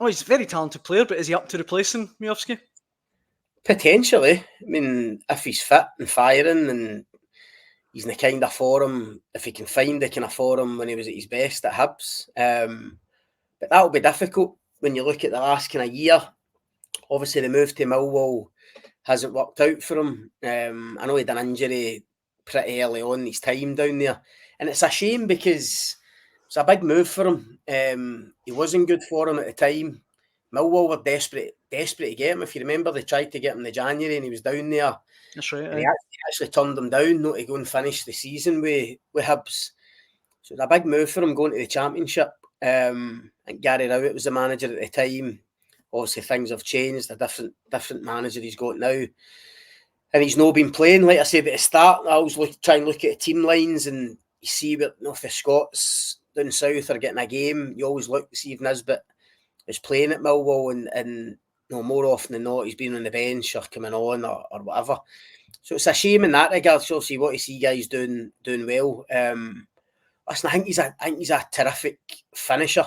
Oh, he's a very talented player, but is he up to replacing Miovski? Potentially. I mean, if he's fit and firing and he's in the kind of form, if he can find the kind of form when he was at his best at Hibs. But that'll be difficult when you look at the last kind of year. Obviously, the move to Millwall hasn't worked out for him. I know he had an injury pretty early on in his time down there. And it's a shame because it's a big move for him. He wasn't good for him at the time. Millwall were desperate to get him. If you remember, they tried to get him in January and he was down there. That's right. And he actually turned them down not to go and finish the season with Hibs. So it's a big move for him going to the Championship. And Gary Rowett was the manager at the time. Obviously, things have changed. A different manager he's got now. And he's not been playing. Like I said at the start, I always try and look at the team lines and you see what, if the Scots down south are getting a game, you always look to see if Nisbet is playing at Millwall and more often than not, he's been on the bench or coming on or whatever. So it's a shame in that regard. So obviously, what you see guys doing well. Listen, I think he's a terrific finisher.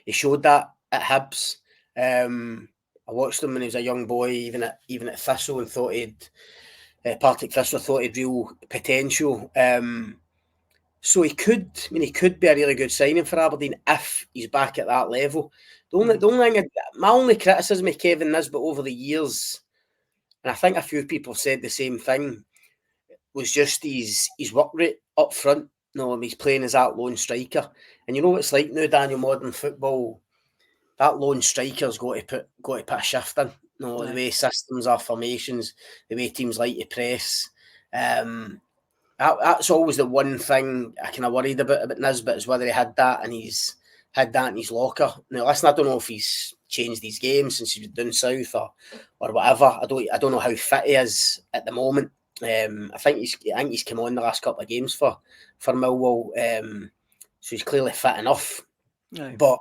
He showed that at Hibs. I watched him when he was a young boy, even at Thistle, and thought Partick Thistle thought he'd real potential. So he could be a really good signing for Aberdeen if he's back at that level. My only criticism of Kevin Nisbet over the years, and I think a few people said the same thing, was just his work rate up front. He's playing as that lone striker. And you know what it's like now, Daniel, modern football, that lone striker's got to put a shift in. The way systems are, formations, the way teams like to press. That's always the one thing I kind of worried about Nisbet, is whether he had that and he's had that in his locker. Now, listen, I don't know if he's changed his game since he's been down south or whatever. I don't know how fit he is at the moment. I think he's come on the last couple of games for Millwall, so he's clearly fit enough. Right. But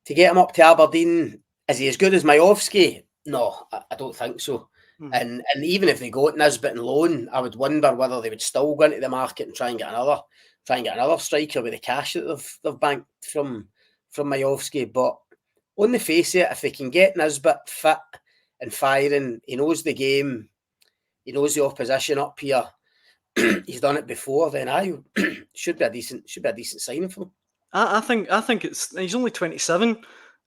to get him up to Aberdeen, is he as good as Miovski? No, I don't think so. And even if they got Nisbet and loan, I would wonder whether they would still go into the market and try and get another striker with the cash that they've banked from Miovski. But on the face of it, if they can get Nisbet fit and firing, he knows the game, he knows the opposition up here, he's done it before, then should be a decent signing for him. I think he's only 27.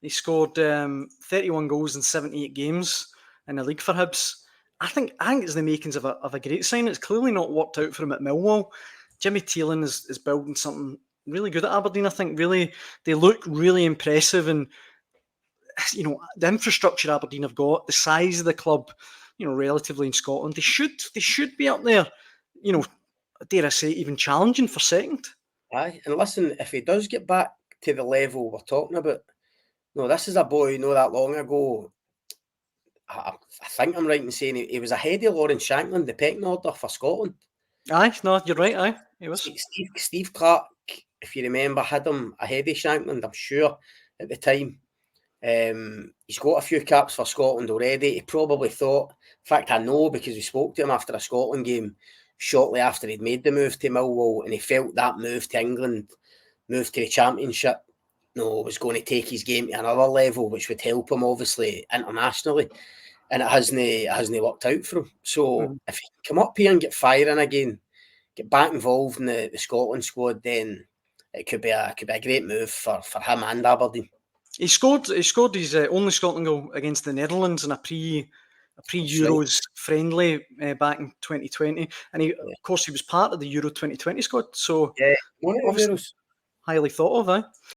He scored 31 goals in 78 games in the league for Hibs. I think it's the makings of a great sign. It's clearly not worked out for him at Millwall. Jimmy Thelin is building something really good at Aberdeen. I think really they look really impressive, and the infrastructure Aberdeen have got, the size of the club, relatively in Scotland, they should be up there. Dare I say, even challenging for second. Aye, and listen, if he does get back to the level we're talking about, this is a boy not that long ago. I think I'm right in saying he was ahead of Lawrence Shankland, the pecking order for Scotland. Aye, no, you're right. Aye, he was. Steve Clark, if you remember, had him ahead of Shankland, I'm sure, at the time. He's got a few caps for Scotland already. He probably thought, in fact, I know because we spoke to him after a Scotland game shortly after he'd made the move to Millwall, and he felt that move to England, move to the Championship, was going to take his game to another level, which would help him obviously internationally, and it hasn't worked out for him. So if he can come up here and get firing again, get back involved in the Scotland squad, then it could be a great move for him and Aberdeen. He scored his only Scotland goal against the Netherlands in a pre-Euros friendly back in 2020, and of course he was part of the Euro 2020 squad. So yeah, one of the Euros. Highly thought of,